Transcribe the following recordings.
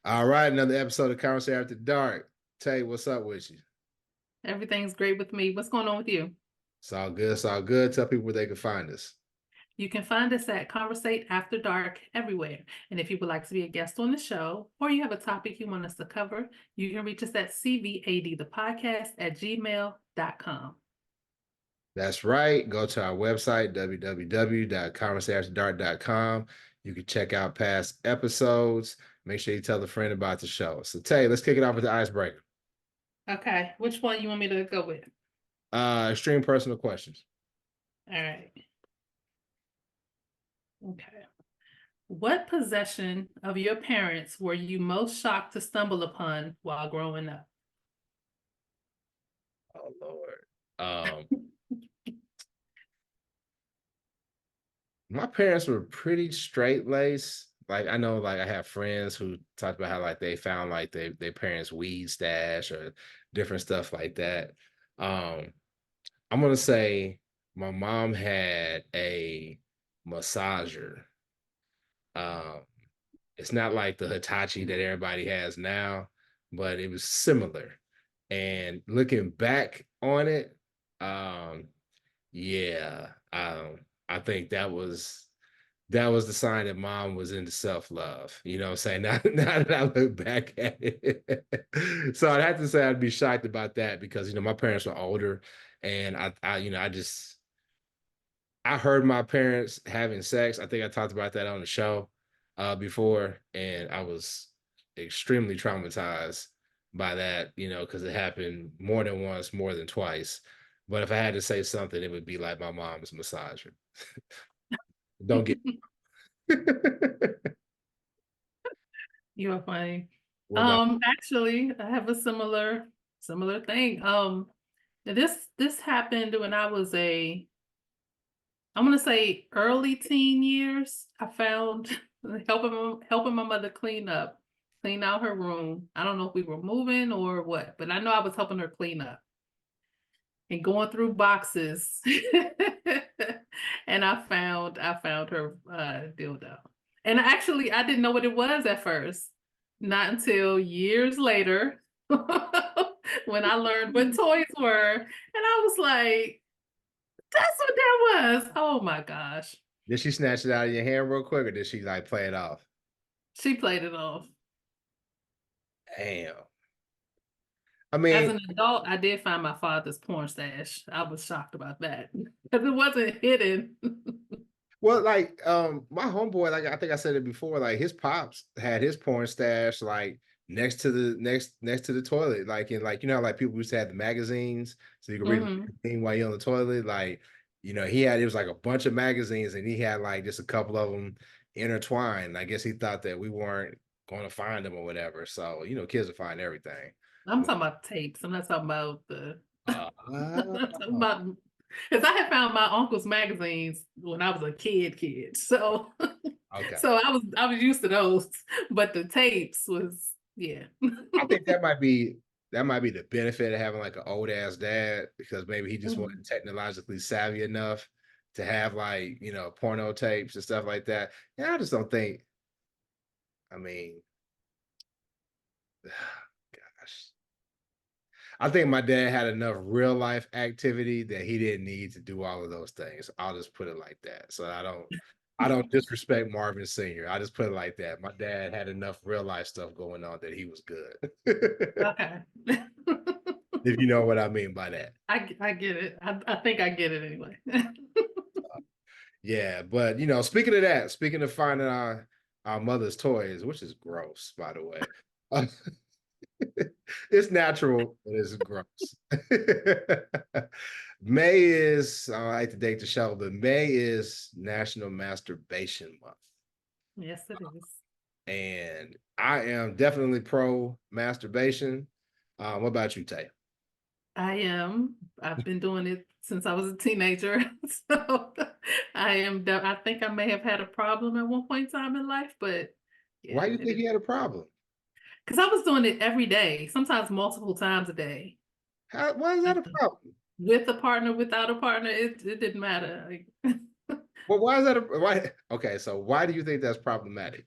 All right, another episode of Conversation After Dark. Tay, what's up with you? Everything's great with me. What's going on with you? It's all good. It's all good. Tell people where they can find us. You can find us at Conversate After Dark everywhere. And if you would like to be a guest on the show or you have a topic you want us to cover, you can reach us at CVAD, the podcast at gmail.com. That's right. Go to our website, www.conversationafterdark.com. You can check out past episodes. Make sure you tell a friend about the show. So, Tay, let's kick it off with the icebreaker. Okay, which one you want me to go with? Extreme personal questions. All right. Okay. What possession of your parents were you most shocked to stumble upon while growing up? Oh, Lord. Um, my parents were pretty straight laced. Like I know, like I have friends who talked about how like they found like their parents' weed stash or different stuff like that. Um, I'm gonna say my mom had a massager. Um, it's not like the Hitachi that everybody has now, but it was similar. And looking back on it, um, yeah, I think that was the sign that mom was into self-love. You know what I'm saying? Now that I look back at it. So I'd have to say I'd be shocked about that because my parents were older and I heard my parents having sex. I think I talked about that on the show before, and I was extremely traumatized by that, because it happened more than once, more than twice. But if I had to say something, it would be like my mom's massager. Don't get You are funny. what about Actually, I have a similar thing. This happened when I was I'm gonna say early teen years. I found helping my mother clean out her room. I don't know if we were moving or what, but I know I was helping her clean up and going through boxes. And I found her dildo. And actually I didn't know what it was at first. Not until years later when I learned what toys were. And I was like, that's what that was. Oh my gosh. did she snatch it out of your hand real quick or did she like play it off? She played it off. Damn. I As mean, an adult, I did find my father's porn stash. I was shocked about that because it wasn't hidden. well, like my homeboy, like I think I said it before, like his pops had his porn stash like next to the toilet, like in like like people used to have the magazines, so you could read the Hmm. magazine while you're on the toilet. Like he had it was like a bunch of magazines, and he had like just a couple of them intertwined. I guess he thought that we weren't going to find them or whatever. So kids will find everything. I'm talking about tapes. I'm not talking about the. Uh, I'm not talking about because I had found my uncle's magazines when I was a kid. So, okay. so I was used to those, but the tapes was yeah. I think that might be the benefit of having like an old ass dad because maybe he just wasn't Mhm. technologically savvy enough to have like porno tapes and stuff like that. Yeah, I just don't think. I mean, gosh, I think my dad had enough real life activity that he didn't need to do all of those things. I'll just put it like that. So I don't disrespect Marvin Sr. I just put it like that. My dad had enough real life stuff going on that he was good. Okay. If you know what I mean by that. I get it. I think I get it anyway. Yeah, but speaking of finding our mother's toys, which is gross, by the way. uh, it's natural, but it's gross. May is I hate to date the show, but May is National Masturbation Month. Yes, it is. And I am definitely pro masturbation. What about you, Tay? I am. I've been doing it since I was a teenager. So I think I may have had a problem at one point in time in life, but Why yeah, do you it think is. you had a problem? Because I was doing it every day, sometimes multiple times a day. Why is that a problem? With a partner, without a partner, it didn't matter. Well, why is that why? Okay, so why do you think that's problematic?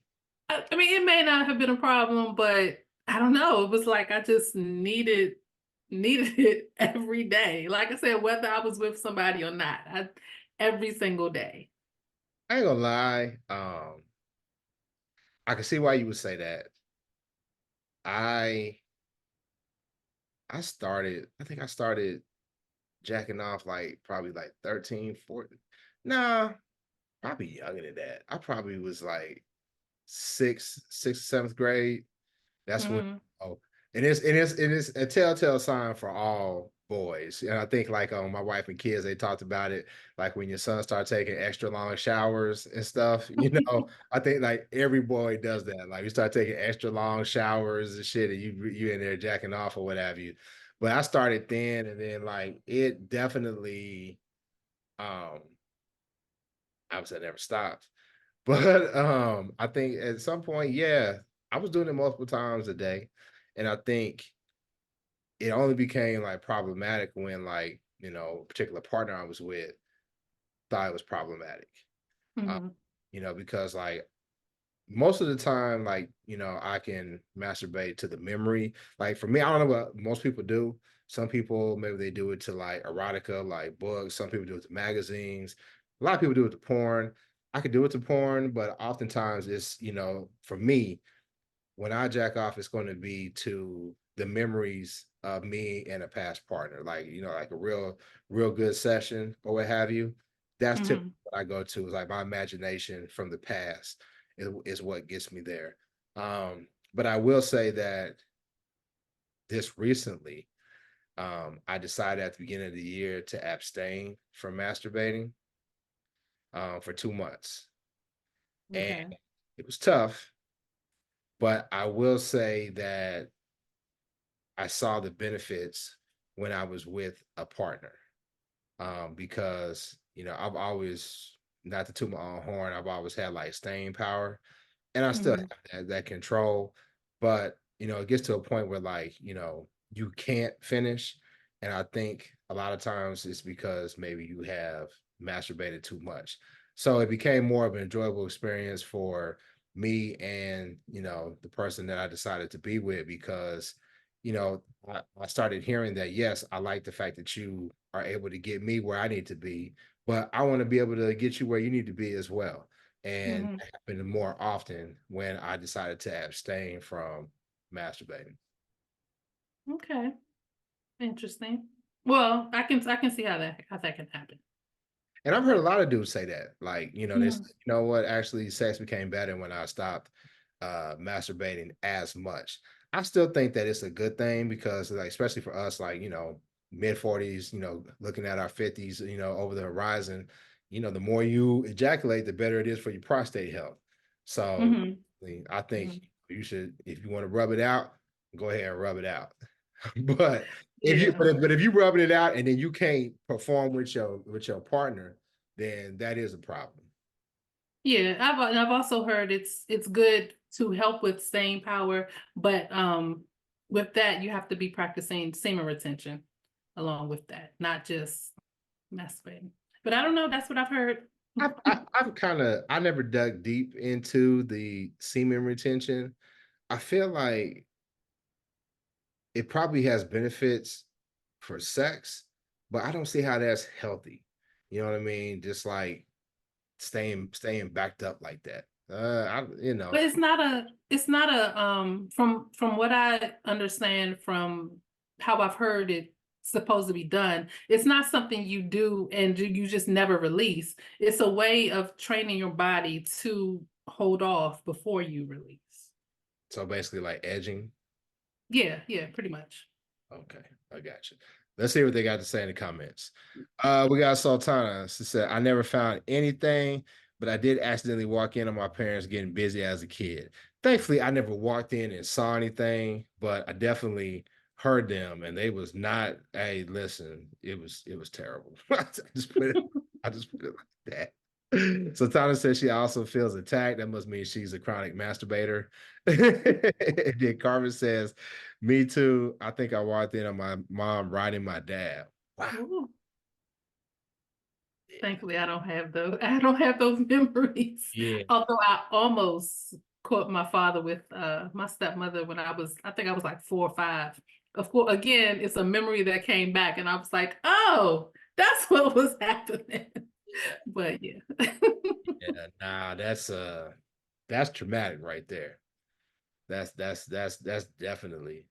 I mean, it may not have been a problem, but I don't know. It was like I just needed it every day. Like I said, whether I was with somebody or not, every single day. I ain't gonna lie. I can see why you would say that. I I think I started jacking off like probably like 13, 14. Nah, probably younger than that. I probably was like sixth, seventh grade. That's when Mhm. oh, it is a telltale sign for all boys. And I think like my wife and kids, they talked about it, like when your son start taking extra long showers and stuff, I think like every boy does that. Like you start taking extra long showers and shit, and you in there jacking off or what have you. But I started then, and then like it definitely um obviously I never stopped. But I think at some point, yeah, I was doing it multiple times a day. And I think it only became like problematic when like, a particular partner I was with thought it was problematic. Uh, Mhm. because like most of the time, like, I can masturbate to the memory. Like for me, I don't know what most people do. Some people maybe they do it to like erotica, like books. Some people do it to magazines. A lot of people do it to porn. I could do it to porn, but oftentimes it's, for me, when I jack off, it's going to be to the memories of me and a past partner, like like a real good session or what have you. That's typically Mhm. what I go to. Is like my imagination from the past is what gets me there. But I will say that this recently, I decided at the beginning of the year to abstain from masturbating for 2 months, and Okay. it was tough. But I will say that I saw the benefits when I was with a partner, because I've always, not to toot my own horn, I've always had like staying power, and I still have Mhm. that control. But it gets to a point where like you can't finish, and I think a lot of times it's because maybe you have masturbated too much. So it became more of an enjoyable experience for me and the person that I decided to be with, because I started hearing that, yes, I like the fact that you are able to get me where I need to be, but I want to be able to get you where you need to be as well. And Mhm. it happened more often when I decided to abstain from masturbating. Okay. Interesting. Well, I can see how that can happen. And I've heard a lot of dudes say that, like, they say, Mhm. you know what, actually, sex became better when I stopped masturbating as much. I still think that it's a good thing because, like, especially for us, like, mid 40s, looking at our 50s, over the horizon, the more you ejaculate, the better it is for your prostate health. So, Mhm. I think Mhm. you should, if you want to rub it out, go ahead and rub it out. But Yeah. if you rubbing it out and then you can't perform with your partner, then that is a problem. Yeah, I've also heard it's good to help with staying power, but with that you have to be practicing semen retention along with that, not just masturbating. But I don't know, that's what I've heard. I never dug deep into the semen retention. I feel like it probably has benefits for sex, but I don't see how that's healthy. You know what I mean? Just like staying backed up like that. But it's not a from what I understand from how I've heard it supposed to be done, it's not something you do and you just never release. It's a way of training your body to hold off before you release. So basically like edging. Yeah, yeah, pretty much. Okay, I got you. Let's see what they got to say in the comments. We got Sultana. She said, I never found anything, but I did accidentally walk in on my parents getting busy as a kid. Thankfully, I never walked in and saw anything, but I definitely heard them, and they was not, hey, listen, it was terrible. I just put it like that. So Tana says she also feels attacked. That must mean she's a chronic masturbator. And then Carmen says, me too. I think I walked in on my mom riding my dad. Wow. Ooh, Yeah. thankfully, I don't have those. I don't have those memories. Yeah. Although I almost caught my father with my stepmother when I think I was like 4 or 5. Of course, again, it's a memory that came back, and I was like, "Oh, that's what was happening." But yeah, Yeah, nah, that's traumatic right there. That's definitely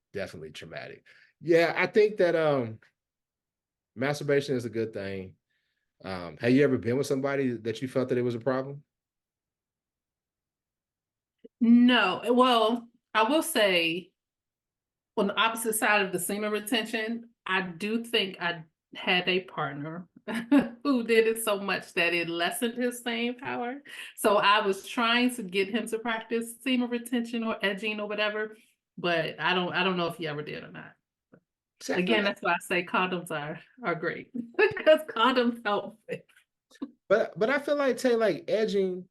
traumatic. Yeah, I think that masturbation is a good thing. Have you ever been with somebody that you felt that it was a problem? no. Well, I will say on the opposite side of the semen retention, I do think I had a partner who did it so much that it lessened his staying power. So I was trying to get him to practice semen retention or edging or whatever, but I don't know if he ever did or not. See, I feel Again, like, that's why I say condoms are great because condoms help. but I feel like Tay, like edging.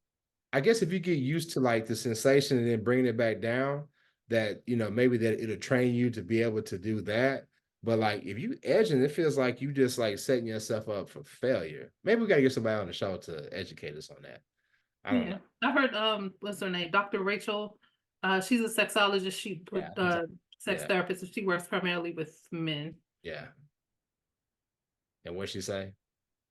I guess if you get used to like the sensation and then bringing it back down, that maybe that it'll train you to be able to do that. But like if you edging, it feels like you just like setting yourself up for failure. Maybe we gotta get somebody on the show to educate us on that. I don't know. Yeah, I heard what's her name, Dr. Rachel. She's a sexologist. She Yeah, sex yeah, therapist. And she works primarily with men. yeah. And what she say?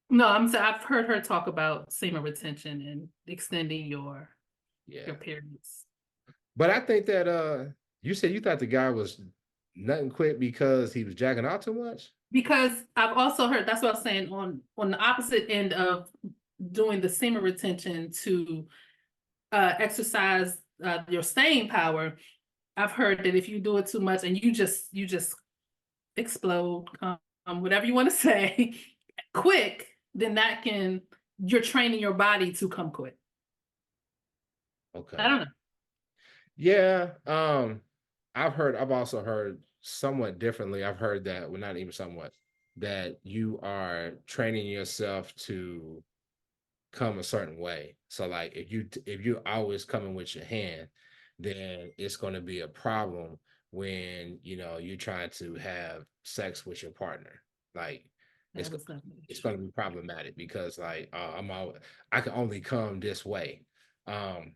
No, I've heard her talk about semen retention and extending your Yeah. periods. But I think that you said you thought the guy was nothing quit because he was jacking out too much. Because I've also heard that's what I was saying on the opposite end of doing the semen retention to exercise your staying power. I've heard that if you do it too much and you just explode, whatever you want to say, quick, then you're training your body to come quick. I Okay. don't know. Yeah, I've also heard somewhat differently. I've heard that, well, not even somewhat, that you are training yourself to come a certain way. So like if you're always coming with your hand, then it's going to be a problem when you're trying to have sex with your partner. Like it's That go- was nothing. it's going to be problematic because like I can only come this way. Um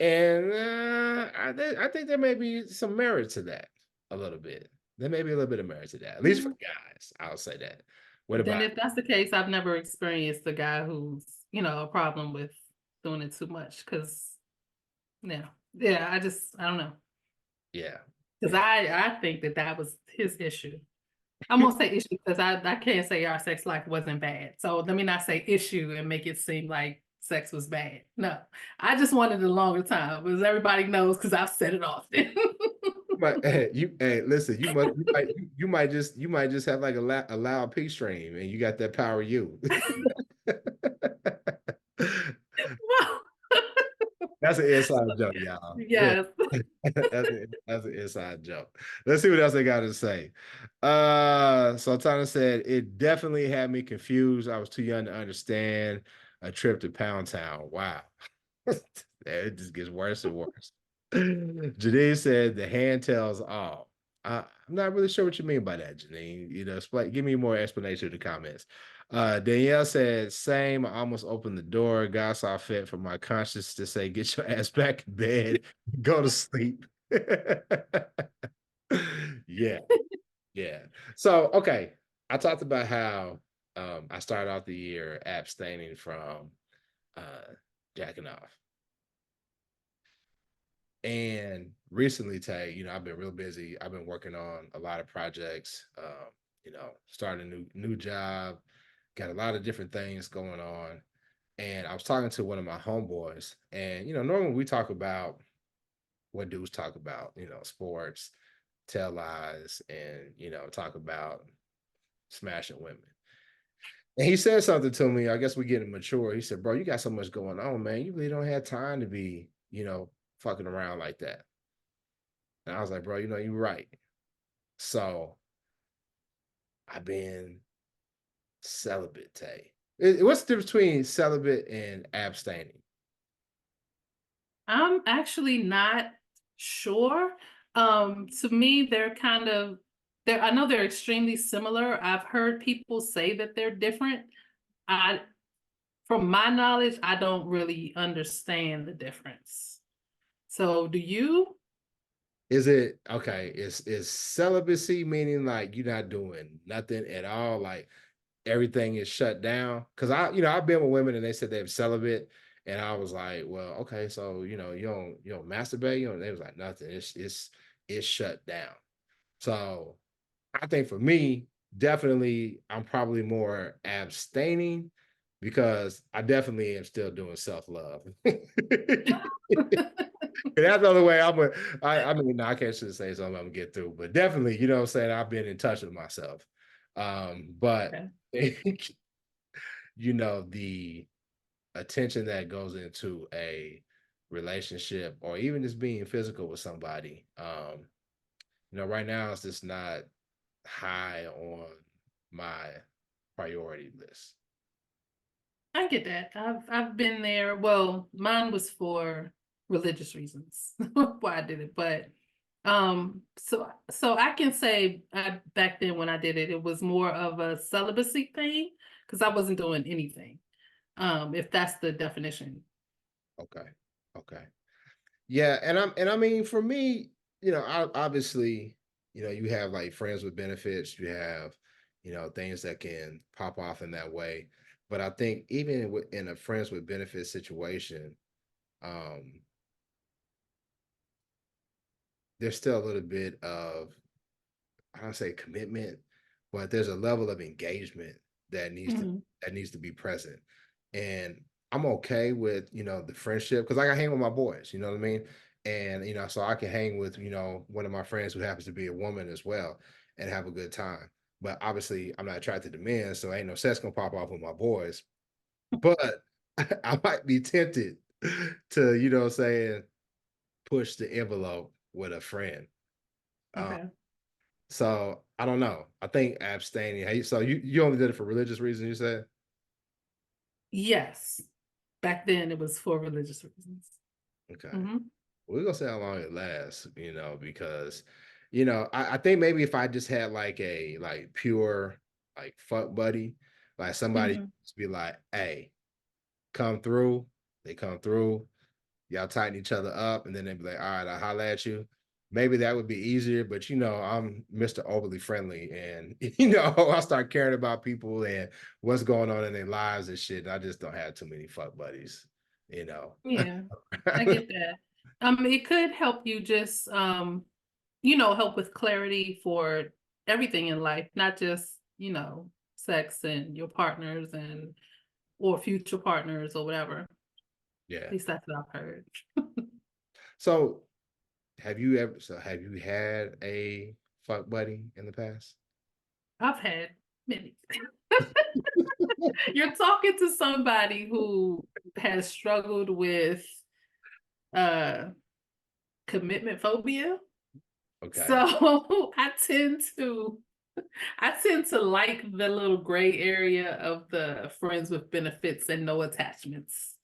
and I think there may be some merit to that a little bit. There may be a little bit of merit to that, at least for guys. I'll say that. What Then about if that's the case, I've never experienced a guy who's, a problem with doing it too much. Cause yeah, I don't know. yeah, Cause I think that was his issue. I'm gonna say issue because I can't say our sex life wasn't bad. So let me not say issue and make it seem like sex was bad. No, I just wanted a longer time, as everybody knows, because I've said it often. but hey, listen, you might just have like a loud P stream, and you got that power you. Well, That's an inside joke, y'all. Yeah. yes. That's an inside joke. Let's see what else they got to say. Sultana said it definitely had me confused. I was too young to understand a trip to Pound Town. Wow. It just gets worse and worse. Janine said the hand tells all. I'm not really sure what you mean by that, Janine. Explain, give me more explanation in the comments. Danielle said, same. I almost opened the door. God saw fit for my conscience to say, get your ass back in bed, go to sleep. Yeah, yeah. So, okay. I talked about how I started out the year abstaining from uh, jacking off. And recently, Tay, I've been real busy. I've been working on a lot of projects, starting a new job, got a lot of different things going on. And I was talking to one of my homeboys, and normally we talk about what dudes talk about, sports, tell lies, and talk about smashing women. And he said something to me. I guess we're getting mature. He said, "Bro, you got so much going on, man. You really don't have time to be, fucking around like that." And I was like, "Bro, you're right." So I've been celibate, Tay. What's the difference between celibate and abstaining? I'm actually not sure. To me, I know they're extremely similar. I've heard people say that they're different. I From my knowledge, I don't really understand the difference. So do you? Is it okay? Is celibacy meaning like you're not doing nothing at all? Like everything is shut down? Because I've been with women and they said they're celibate, and I was like, well, okay, so you don't masturbate, they was like nothing. It's shut down. So I think for me, definitely, I'm probably more abstaining because I definitely am still doing self love. That's the only way I mean, no, I can't just say something I'm gonna get through, but definitely, what I'm saying, I've been in touch with myself. But Okay. the attention that goes into a relationship or even just being physical with somebody, right now it's just not high on my priority list. I get that. I've been there. Well, mine was for religious reasons why I did it, but so I can say back then when I did it, it was more of a celibacy thing because I wasn't doing anything. If that's the definition. Okay. Okay. Yeah, and I mean for me, obviously, you have like friends with benefits, you have, things that can pop off in that way. But I think even in a friends with benefits situation, um, there's still a little bit of, I don't say commitment, but there's a level of engagement that needs to Mhm. that needs to be present. And I'm okay with, the friendship because I can hang with my boys, you know what I mean? And so I can hang with, one of my friends who happens to be a woman as well and have a good time. But obviously I'm not attracted to men, so ain't no sex gonna pop off with my boys. But I might be tempted to, saying push the envelope with a friend. Um, Okay. So I don't know. I think abstaining. Hey, so you only did it for religious reasons, you said? Yes. Back then it was for religious reasons. Okay. Hmm. We're gonna see how long it lasts, because I think maybe if I just had like a like pure like fuck buddy, like somebody Hmm. just be like, hey, come through, they come through. Y'all tighten each other up, and then they'd be like, "All right, I'll holler at you." Maybe that would be easier, but I'm Mr. Overly Friendly, and I start caring about people and what's going on in their lives and shit. And I just don't have too many fuck buddies, you know. Yeah, I get that. It could help you just help with clarity for everything in life, not just, sex and your partners and or future partners or whatever. At Yeah. least that's what I've heard. So have you had a fuck buddy in the past? I've had many. You're talking to somebody who has struggled with uh commitment phobia. So Okay. I tend to like the little gray area of the friends with benefits and no attachments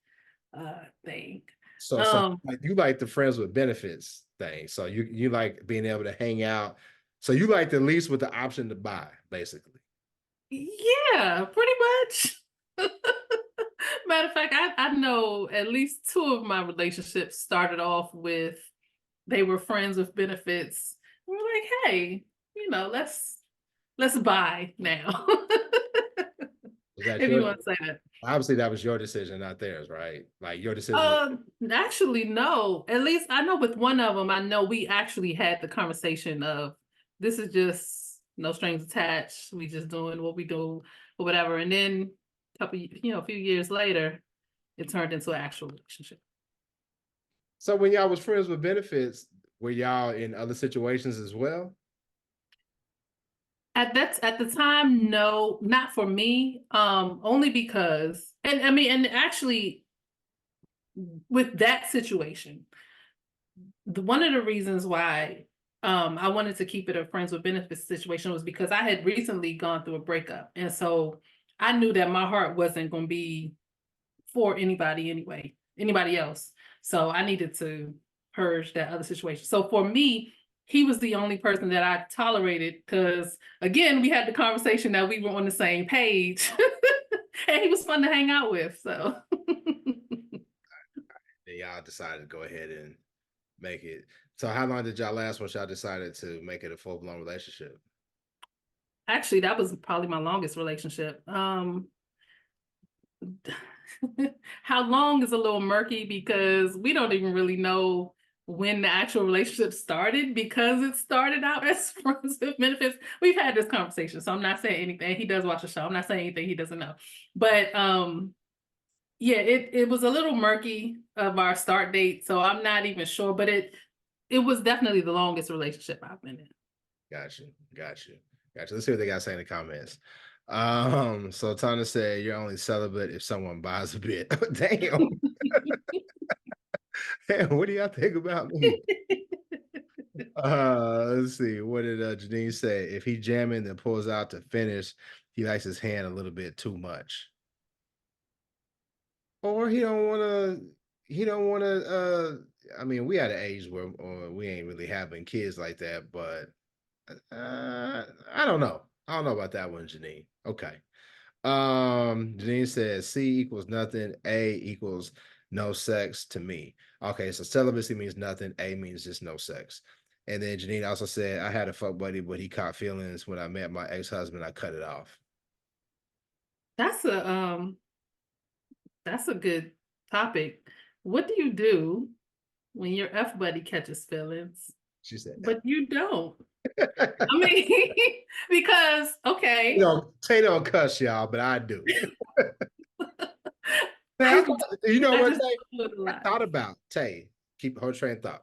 thing. So Um, like you like the friends with benefits thing. So you like being able to hang out. So you like the lease with the option to buy, basically. yeah, pretty much. Matter of fact, I know at least two of my relationships started off with they were friends with benefits. We're like, hey, let's buy now. Was that If you your want to say that. obviously that was your decision, not theirs, right? Like your decision. Actually, no. At least I know with one of them, I know we actually had the conversation of this is just no strings attached. We just doing what we do or whatever. And then a few years later, it turned into an actual relationship. So when y'all was friends with benefits, were y'all in other situations as well? At the time, no, not for me. Only because, and I mean, and actually, with that situation, one of the reasons why I wanted to keep it a friends with benefits situation was because I had recently gone through a breakup. And so I knew that my heart wasn't going to be for anybody anyway, anybody else. So I needed to purge that other situation. So for me, he was the only person that I tolerated because, again, we had the conversation that we were on the same page and he was fun to hang out with. So, Then y'all decided to go ahead and make it. So how long did y'all last once y'all decided to make it a full-blown relationship? Actually, that was probably my longest relationship. How long is a little murky because we don't even really know when the actual relationship started because it started out as friends with benefits. We've had this conversation, so I'm not saying anything. He does watch the show. I'm not saying anything he doesn't know. But yeah, it was a little murky of our start date, so I'm not even sure, but it was definitely the longest relationship I've been in. Got you. Got you. Got you. Let's see what they got to say in the comments. So Tana said you're only celibate if someone buys a bit. Damn. Damn, what do y'all think about me? Let's see. What did Janine say? If he jamming then pulls out to finish, he likes his hand a little bit too much. Or he don't wanna I mean, we at an age where we ain't really having kids like that, but I don't know. I don't know about that one, Janine. Okay. Janine says C equals nothing, A equals no sex to me. Okay, so celibacy means nothing, A means just no sex. And then Janine also said, I had a fuck buddy, but he caught feelings when I met my ex-husband. I cut it off. That's a that's a good topic. What do you do when your F buddy catches feelings, She said but you don't? I mean, because you okay, know, Tay don't cuss y'all, but I do. Man, I you know I what, just Tay? I utilize. thought about Tay. Keep her train of thought.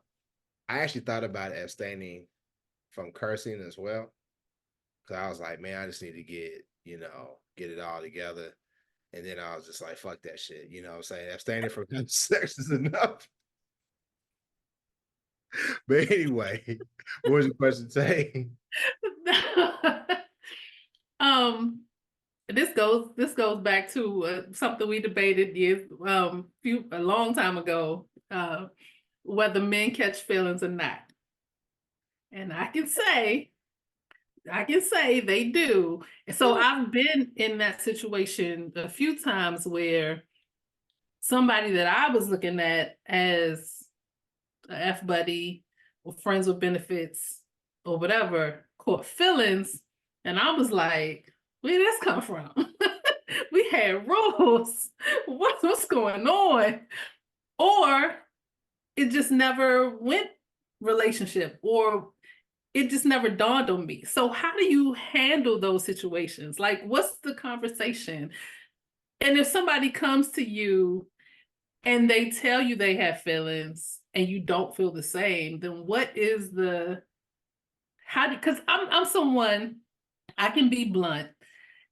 I actually thought about abstaining from cursing as well. Cause I was like, man, I just need to get, get it all together. And then I was just like, fuck that shit. You know what I'm saying? Abstaining from sex is enough. But anyway, what was your question say? um, this goes back to something we debated a long time ago, whether men catch feelings or not. And I can say they do. So I've been in that situation a few times where somebody that I was looking at as a F buddy or friends with benefits or whatever caught feelings, and I was like, where did this come from? We had rules. What's going on? Or it just never went relationship, or it just never dawned on me. So how do you handle those situations? Like, what's the conversation? And if somebody comes to you and they tell you they have feelings and you don't feel the same, then what is the how do because I'm someone I can be blunt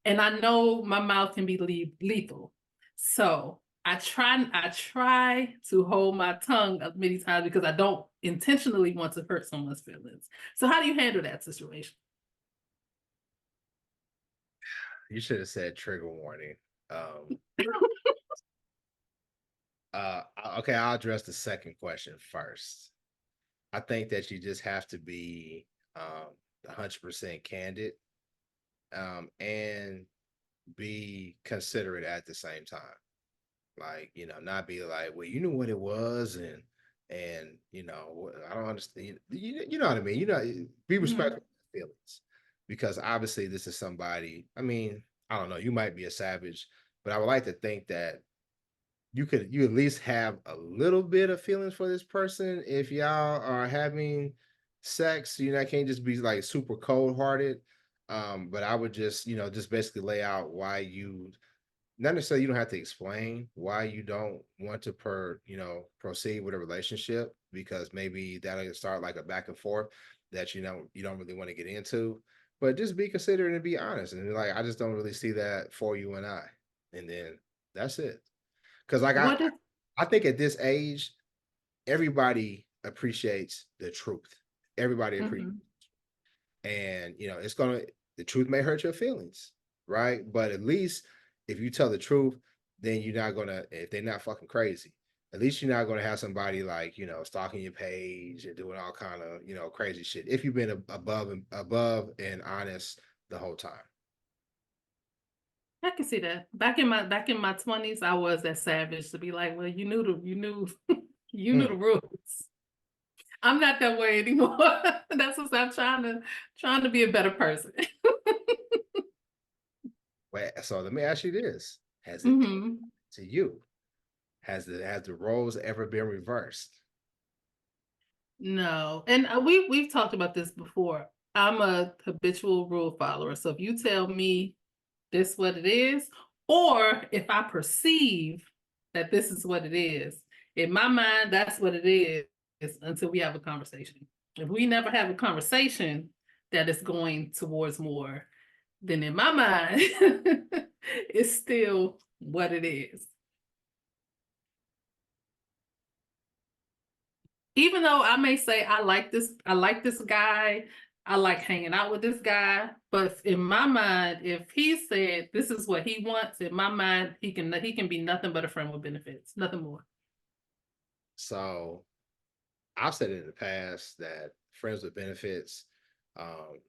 and I know my mouth can be lethal. So I try to hold my tongue many times because I don't intentionally want to hurt someone's feelings. So how do you handle that situation? You should have said trigger warning. Um, okay, I'll address the second question first. I think that you just have to be 100% candid and be considerate at the same time. Like, not be like, well, you knew what it was, and I don't understand. You know what I mean? Be Mhm. respectful of their feelings, because obviously this is somebody. I mean, I don't know. You might be a savage, but I would like to think that you at least have a little bit of feelings for this person if y'all are having sex. I can't just be like super cold hearted. But I would just basically lay out why you not necessarily you don't have to explain why you don't want to proceed with a relationship, because maybe that'll start like a back and forth that you don't really want to get into. But just be considerate and be honest, and like, I just don't really see that for you and I. And then that's it. Because like What if I think at this age, everybody appreciates the truth. Everybody appreciates, mhm. and the truth may hurt your feelings, right? But at least if you tell the truth, then you're not gonna, if they're not fucking crazy, at least you're not gonna have somebody like, stalking your page and doing all kind of, crazy shit. If you've been above and honest the whole time. I can see that. Back in my 20s, I was that savage to be like, well, you knew you knew the rules. I'm not that way anymore. That's what I'm trying to be a better person. Well, so let me ask you this: Has it Mhm. to you? Has the roles ever been reversed? No, and, we've talked about this before. I'm a habitual rule follower, so if you tell me this what it is, or if I perceive that this is what it is, in my mind, that's what it is until we have a conversation. If we never have a conversation that is going towards more, then in my mind, it's still what it is. Even though I may say I like this guy, I like hanging out with this guy, but in my mind, if he said this is what he wants, in my mind, he can be nothing but a friend with benefits, nothing more. So I've said in the past that friends with benefits, um,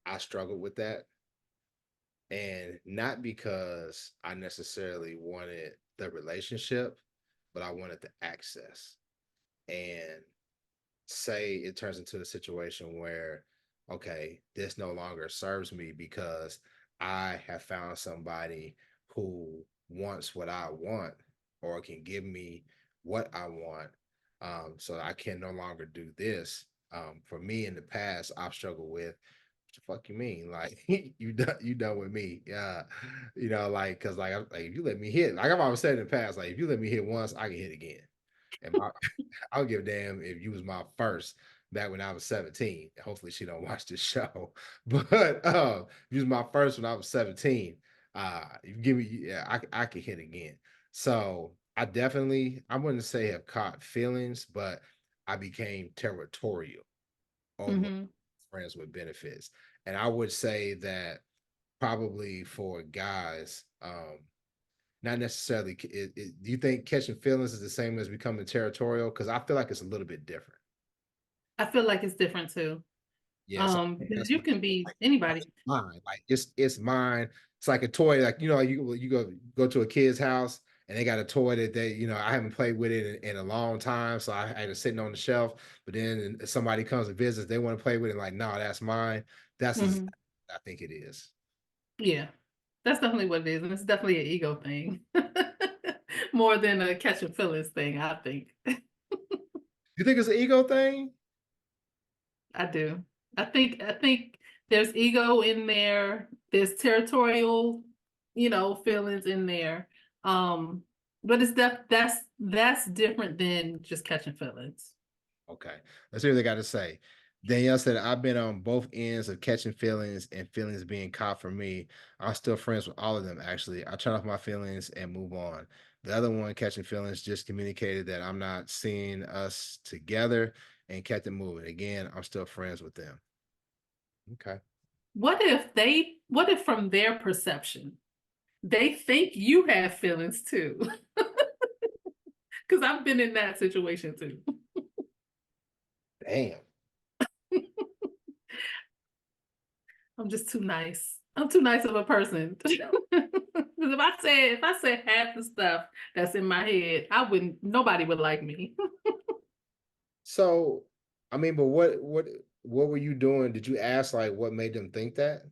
I struggled with that. And not because I necessarily wanted the relationship, but I wanted the access. And say it turns into a situation where, okay, this no longer serves me because I have found somebody who wants what I want or can give me what I want. So I can no longer do this. For me in the past, I've struggled with what the fuck you mean? Like you done with me. Yeah. Like cause like if you let me hit, like I've always said in the past, like if you let me hit once, I can hit again. And my I don't give a damn if you was my first back when I was 17. Hopefully she don't watch this show. But if you was my first when I was 17, you give me yeah, I could hit again. So I wouldn't say have caught feelings, but I became territorial over Hmm. friends with benefits. And I would say that probably for guys, not necessarily. Do you think catching feelings is the same as becoming territorial? Because I feel like it's a little bit different. I feel like it's different too. Yeah, so Because that's you can be like anybody. mine. Like it's mine. It's like a toy. Like you go to a kid's house and they got a toy that I haven't played with it in a long time, so I had it sitting on the shelf. But then somebody comes and visits, they want to play with it. Like, no, that's mine. That's as Hmm. I think it is. Yeah, that's definitely what it is, and it's definitely an ego thing, more than a catching feelings thing. I think. You think it's an ego thing? I do. I think there's ego in there. There's territorial, feelings in there. Um, but that's different than just catching feelings. Okay. Let's hear what they got to say. Danielle said, I've been on both ends of catching feelings and feelings being caught for me. I'm still friends with all of them, actually. I turn off my feelings and move on. The other one, catching feelings, just communicated that I'm not seeing us together and kept it moving. Again, I'm still friends with them. Okay. What if from their perception, they think you have feelings too? Because I've been in that situation too. Damn. I'm just too nice. I'm too nice of a person. Because if I said half the stuff that's in my head, nobody would like me. So, I mean, but what were you doing? Did you ask like what made them think that?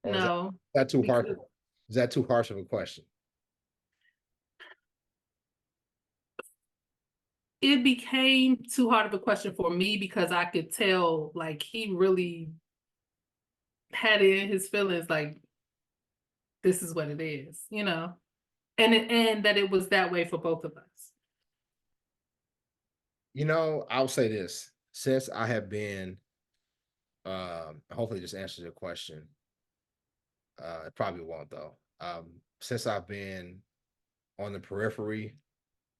Or is No, that too harsh? because Is that too harsh of a question? it became too hard of a question for me because I could tell like he really had it in his feelings like this is what it is, and that it was that way for both of us. I'll say this. Since I have been, hopefully this answers your question. It probably won't though. Since I've been on the periphery,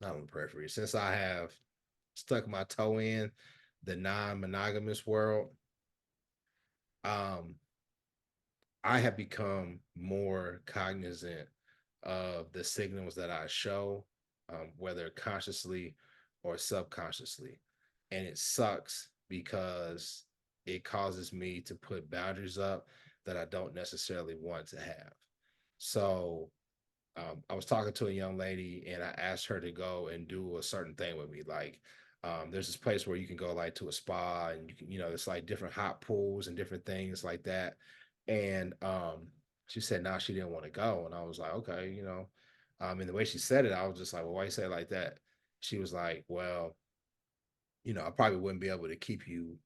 not on the periphery, since I have stuck my toe in the non-monogamous world, um, I have become more cognizant of the signals that I show, whether consciously or subconsciously. And it sucks because it causes me to put boundaries up that I don't necessarily want to have. So I was talking to a young lady and I asked her to go and do a certain thing with me. Like There's this place where you can go like to a spa and you can, it's like different hot pools and different things like that. And she said now she didn't want to go. And I was like, okay, and the way she said it, I was just like, well, why you say it like that? She was like, well, I probably wouldn't be able to keep you,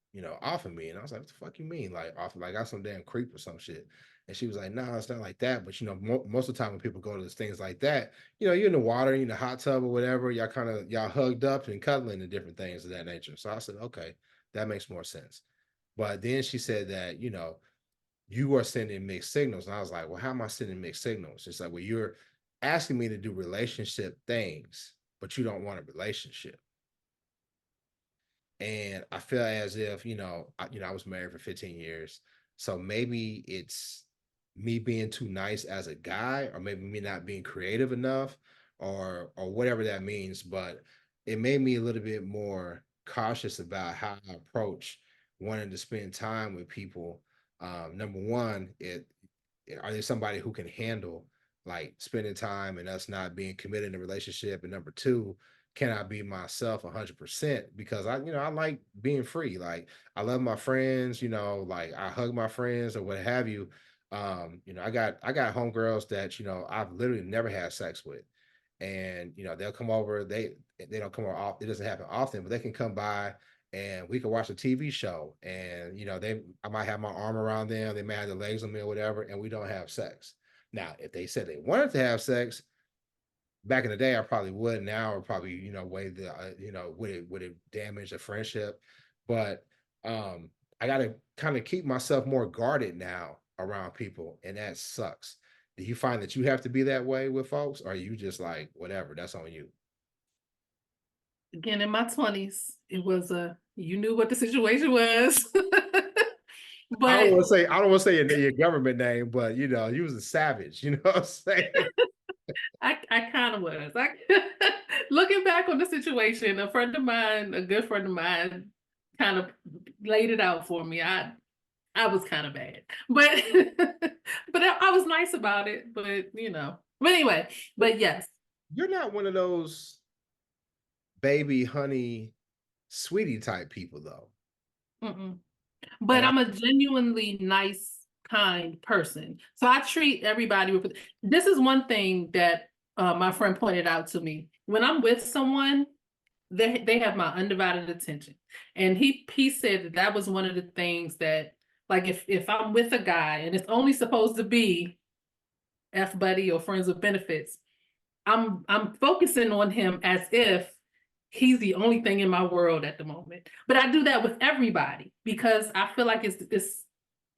off of me. And I was like, what the fuck you mean? Like off, like I some damn creep or some shit. And she was like, no, it's not like that. But most of the time when people go to things like that, you're in the water, you're in the hot tub or whatever, y'all hugged up and cuddling and different things of that nature. So I said, okay, that makes more sense. But then she said that, you are sending mixed signals. And I was like, well, how am I sending mixed signals? It's like, well, you're asking me to do relationship things, but you don't want a relationship. And I feel as if, I was married for 15 years. So maybe it's me being too nice as a guy, or maybe me not being creative enough, or whatever that means. But it made me a little bit more cautious about how I approach wanting to spend time with people. Number one, are they somebody who can handle like spending time and us not being committed in a relationship? And number two, can I be myself 100%? Because I like being free. Like I love my friends, like I hug my friends or what have you. I got homegirls that, I've literally never had sex with. And they'll come over, they don't come over often, it doesn't happen often, but they can come by and we can watch a TV show. And I might have my arm around them, they may have their legs on me or whatever, and we don't have sex. Now, if they said they wanted to have sex, back in the day, I probably would. Now, or probably, way the, would it damage a friendship? But I got to kind of keep myself more guarded now around people, and that sucks. Do you find that you have to be that way with folks, or are you just like whatever? That's on you. Again, in my 20s, it was you knew what the situation was. But I don't want to say your government name, but you was a savage. You know what I'm saying? I kind of was. Looking back on the situation, a friend of mine, a good friend of mine, kind of laid it out for me. I was kind of bad, but but I was nice about it. But but anyway, but yes. You're not one of those baby honey sweetie type people though. Mm-mm. And But I'm a genuinely nice, kind person. So I treat everybody with. This is one thing that my friend pointed out to me. When I'm with someone, they have my undivided attention, and he said that was one of the things that, like, if I'm with a guy and it's only supposed to be F buddy or friends with benefits, I'm focusing on him as if he's the only thing in my world at the moment. But I do that with everybody because I feel like it's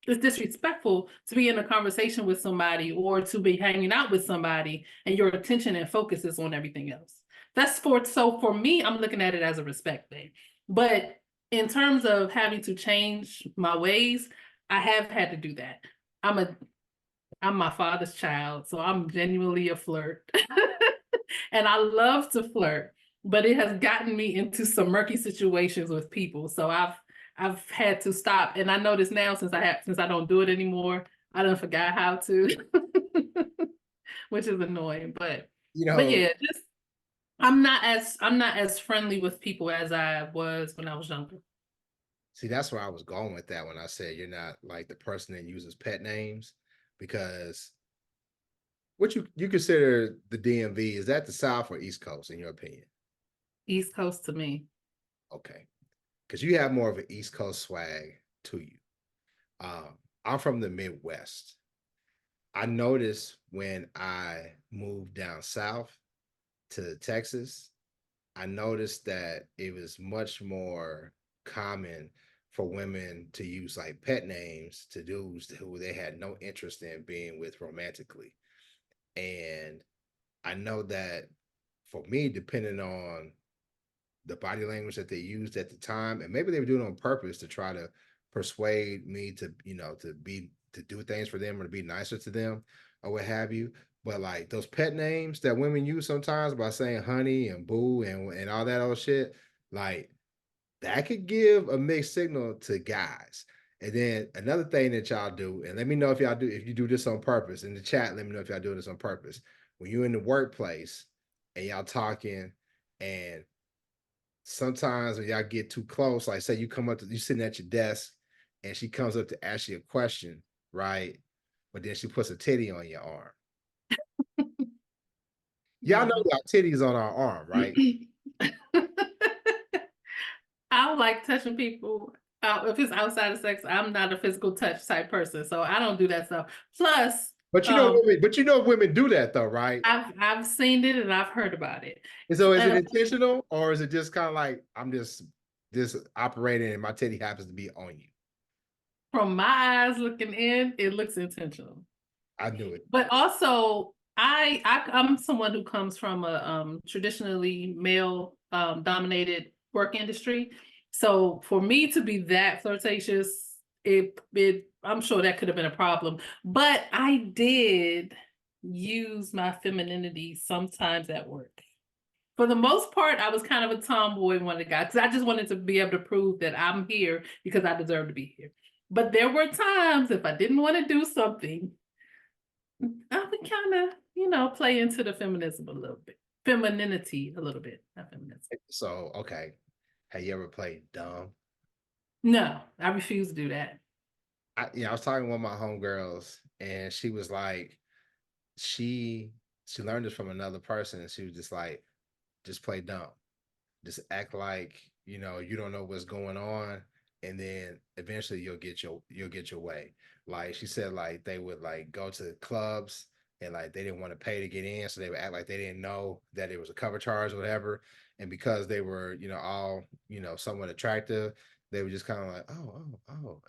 disrespectful to be in a conversation with somebody or to be hanging out with somebody and your attention and focus is on everything else. So for me, I'm looking at it as a respect thing. But in terms of having to change my ways, I have had to do that. I'm a I'm my father's child, so I'm genuinely a flirt. And I love to flirt, but it has gotten me into some murky situations with people. So I've had to stop. And I notice now since I don't do it anymore, I don't forgot how to, which is annoying. you But know, yeah, just I'm not as friendly with people as I was when I was younger. see, that's where I was going with that when I said you're not like the person that uses pet names, because what you consider the DMV, is that the South or East Coast in your opinion? East Coast to me. Okay, because you have more of an East Coast swag to you. I'm from the Midwest. I noticed when I moved down south to Texas, I noticed that it was much more common for women to use like pet names to dudes who they had no interest in being with romantically. And I know that for me, depending on the body language that they used at the time, and maybe they were doing it on purpose to try to persuade me to, to do things for them or to be nicer to them or what have you. But like those pet names that women use sometimes by saying honey and boo and all that other shit, like that could give a mixed signal to guys. And then another thing that y'all do, and let me know if you do this on purpose in the chat, let me know if y'all do this on purpose. When you're in the workplace and y'all talking and sometimes when y'all get too close, like say you come up to you sitting at your desk and she comes up to ask you a question, right? But then she puts a titty on your arm. Y'all know No. y'all titties on our arm, right? I don't like touching people. If it's outside of sex, I'm not a physical touch type person, so I don't do that stuff. Plus, But you know women do that though, right? I've seen it and I've heard about it. And so is it Uh, intentional or is it just kind of like I'm just operating and my titty happens to be on you? from my eyes looking in, it looks intentional. I knew it. But also, I'm someone who comes from a traditionally male dominated work industry. So for me to be that flirtatious, it I'm sure that could have been a problem. But I did use my femininity sometimes at work. For the most part, I was kind of a tomboy one of the guys because I just wanted to be able to prove that I'm here because I deserve to be here. But there were times if I didn't want to do something, I would kind of, play into the feminism a little bit, femininity a little bit, not feminism. So okay. Have you ever played dumb? No, I refuse to do that. I was talking to one of my homegirls and she was like, she she learned this from another person and she was just like, just play dumb. Just act like you don't know what's going on, and then eventually you'll get your way. Like she said, like they would like go to clubs and like they didn't want to pay to get in, so they would act like they didn't know that it was a cover charge or whatever. And because they were all somewhat attractive, they were just kind of like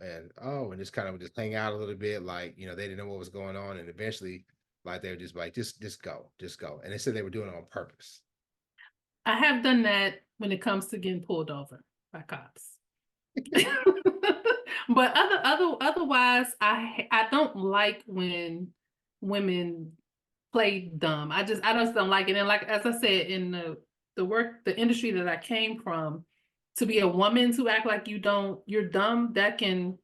and just kind of just hang out a little bit, like they didn't know what was going on, and eventually like they were just like just go, and they said they were doing it on purpose. I have done that when it comes to getting pulled over by cops. But otherwise, I don't like when women play dumb. I just don't like it. And like as I said, in the industry that I came from, to be a woman to act like you're dumb, that can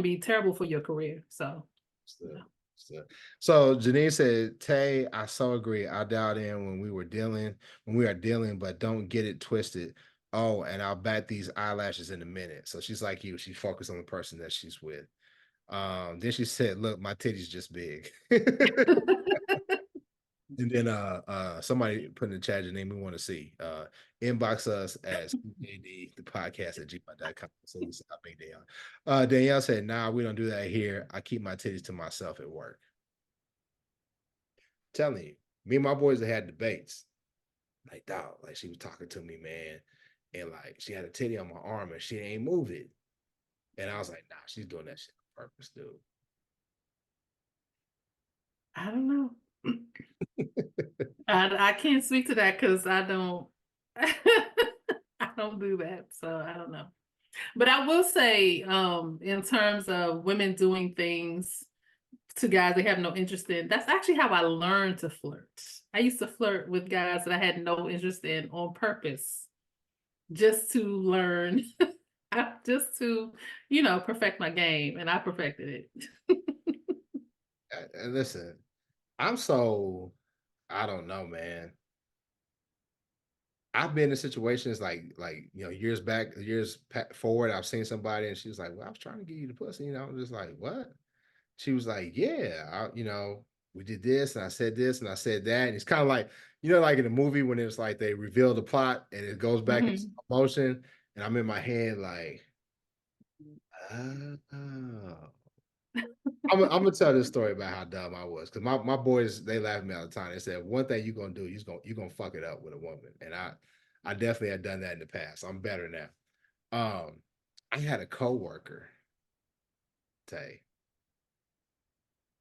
be terrible for your career. So So, no. so Janine said, Tay, I so agree. I dialed in when we are dealing, but don't get it twisted. Oh, and I'll bat these eyelashes in a minute. So she's like you, she focused on the person that she's with. Then she said, look, my titty's just big. And then somebody put in the chat your name we want to see. Inbox us at CVAD, the podcast at gmail.com. So we said, how big they are. Danielle said, nah, we don't do that here. I keep my titties to myself at work. Telling you, me and my boys have had debates. Like, dog, like she was talking to me, man. And like she had a titty on my arm and she ain't move it. And I was like, nah, she's doing that shit on purpose, dude. I don't know. I can't speak to that because I don't I don't do that. So I don't know. But I will say, in terms of women doing things to guys they have no interest in, that's actually how I learned to flirt. I used to flirt with guys that I had no interest in on purpose, just to learn, just to, perfect my game, and I perfected it. And listen, I'm so I don't know, man. I've been in situations like years back, forward. I've seen somebody and she was like, "Well, I was trying to get you the pussy," I'm just like, "What?" She was like, "Yeah, we did this and I said this and I said that." And it's kind of like like in a movie when it's like they reveal the plot and it goes back into Mhm. motion, and I'm in my head like, oh. I'm gonna tell this story about how dumb I was because my boys they laugh at me all the time. They said one thing you're gonna do, you're gonna fuck it up with a woman, and I definitely had done that in the past. I'm better now. I had a coworker, Tay,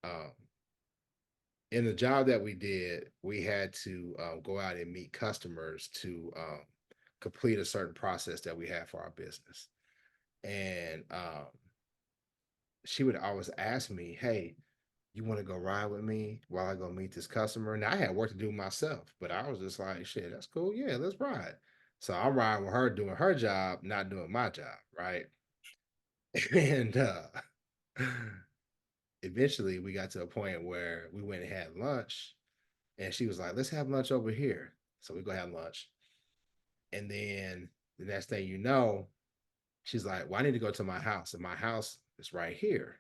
um, in the job that we did, we had to go out and meet customers to complete a certain process that we had for our business, and she would always ask me, "Hey, you want to go ride with me while I go meet this customer?" Now I had work to do myself, but I was just like, shit, that's cool. Yeah, let's ride. So I'm riding with her doing her job, not doing my job, right? And eventually we got to a point where we went and had lunch and she was like, let's have lunch over here. So we go have lunch. And then the next thing you know, she's like, well, I need to go to my house, and my house is right here.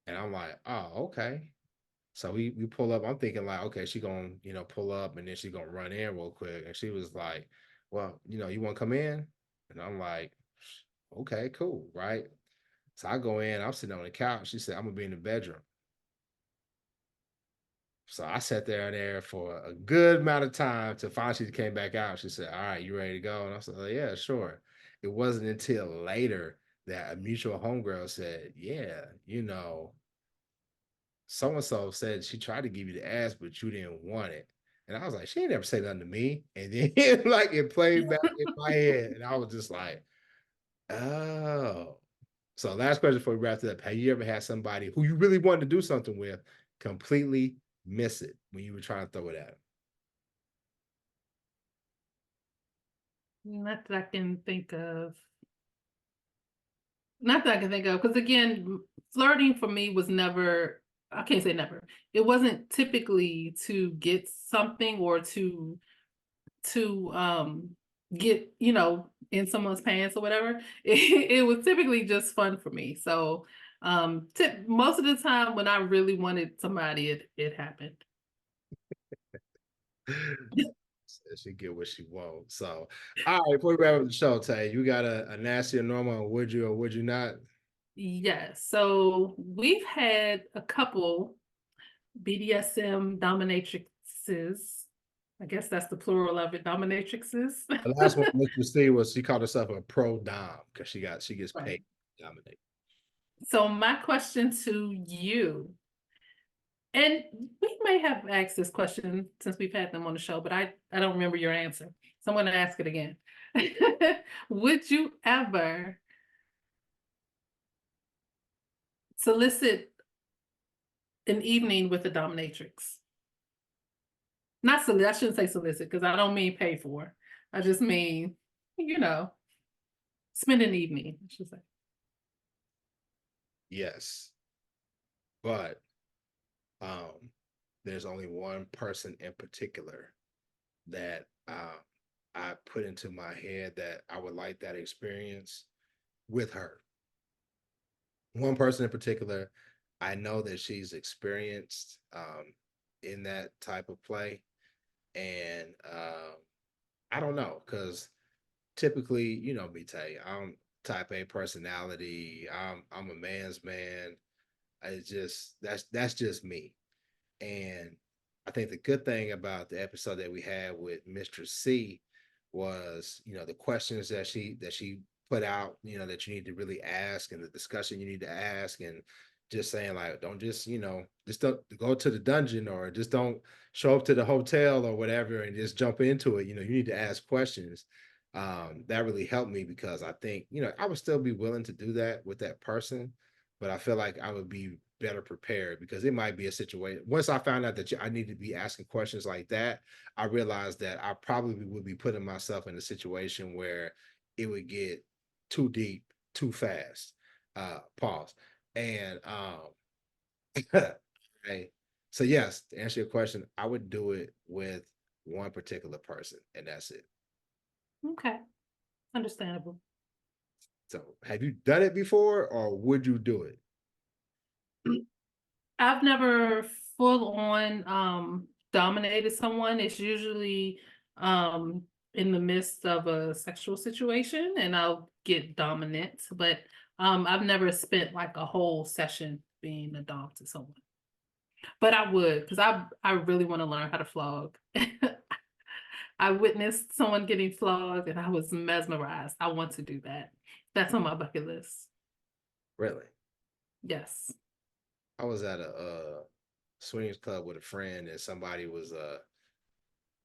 And I'm like, oh, okay. So we pull up. I'm thinking like, okay, she gonna, pull up and then she gonna run in real quick. And she was like, well, you want to come in? And I'm like, okay, cool, right? So I go in, I'm sitting on the couch. She said, I'm gonna be in the bedroom. So I sat there for a good amount of time to finally she came back out. She said, all right, you ready to go? And I said, yeah, sure. It wasn't until later that a mutual homegirl said, yeah, so and so said she tried to give you the ass, but you didn't want it. And I was like, she ain't never said nothing to me. And then like it played back in my head, and I was just like, oh. So last question before we wrap it up. Have you ever had somebody who you really wanted to do something with completely miss it when you were trying to throw it at them? Not that I can think of. Not that I can think of, because again, flirting for me was never, I can't say never. It wasn't typically to get something or to get, in someone's pants or whatever. It was typically just fun for me. So most of the time when I really wanted somebody, it happened. She get what she wants. So, all right, before we wrap up the show, Tay, you got a nasty or normal, or would you not? Yes. So we've had a couple BDSM dominatrixes. I guess that's the plural of it, dominatrixes. The last one Mr. C was she called herself a pro dom because she gets Right. paid to dominate. So my question to you, and we may have asked this question since we've had them on the show, but I don't remember your answer. So I'm going to ask it again. Would you ever solicit an evening with a dominatrix? Not solicit, I shouldn't say solicit because I don't mean pay for. I just mean, you know, spend an evening, I should say. Yes, but um, there's only one person in particular that I put into my head that I would like that experience with her. One person in particular, I know that she's experienced in that type of play, and I don't know because typically, me tell you, I'm type A personality. I'm a man's man. I just that's just me. And I think the good thing about the episode that we had with Mistress C was, the questions that she put out, that you need to really ask and the discussion you need to ask and just saying like don't just, just don't go to the dungeon or just don't show up to the hotel or whatever and just jump into it. You need to ask questions. That really helped me because I think, I would still be willing to do that with that person, but I feel like I would be better prepared because it might be a situation. Once I found out that I need to be asking questions like that, I realized that I probably would be putting myself in a situation where it would get too deep, too fast. Pause. And okay. So yes, to answer your question, I would do it with one particular person, and that's it. Okay, understandable. So have you done it before or would you do it? I've never full on dominated someone. It's usually in the midst of a sexual situation and I'll get dominant, but I've never spent like a whole session being a dom to someone. But I would because I really want to learn how to flog. I witnessed someone getting flogged and I was mesmerized. I want to do that. That's on my bucket list. Really? Yes. I was at a swingers club with a friend and somebody was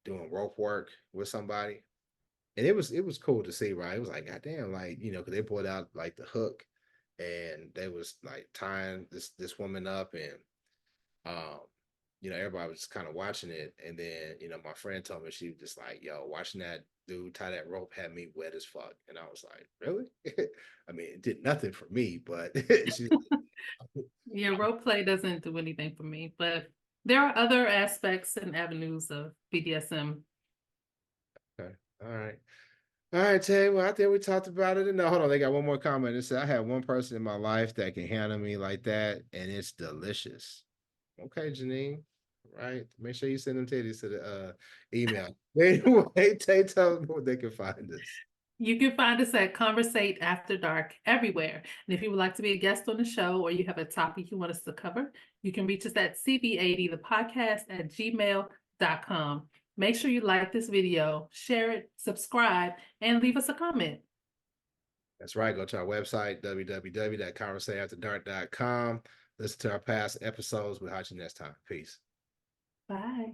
doing rope work with somebody. And it was cool to see, right? It was like, God damn, like, because they pulled out like the hook and they was like tying this woman up and um, everybody was just kind of watching it. And then, my friend told me she was just like, yo, watching that dude tie that rope had me wet as fuck. And I was like, really? I mean, it did nothing for me, but she's like, Yeah, role play doesn't do anything for me, but there are other aspects and avenues of BDSM. okay, all right. All right, Tay. Well, I think we talked about it. And no, hold on. They got one more comment. It said, I have one person in my life that can handle me like that, and it's delicious. Okay, Janine. Right. Make sure you send them titties to the email. Anyway, Tay, tell them where they can find us. You can find us at Conversate After Dark everywhere. And if you would like to be a guest on the show or you have a topic you want us to cover, you can reach us at CVAD, the podcast at gmail.com. Make sure you like this video, share it, subscribe, and leave us a comment. That's right. Go to our website, www.conversateafterdark.com. Listen to our past episodes. We'll catch you next time. Peace. Bye.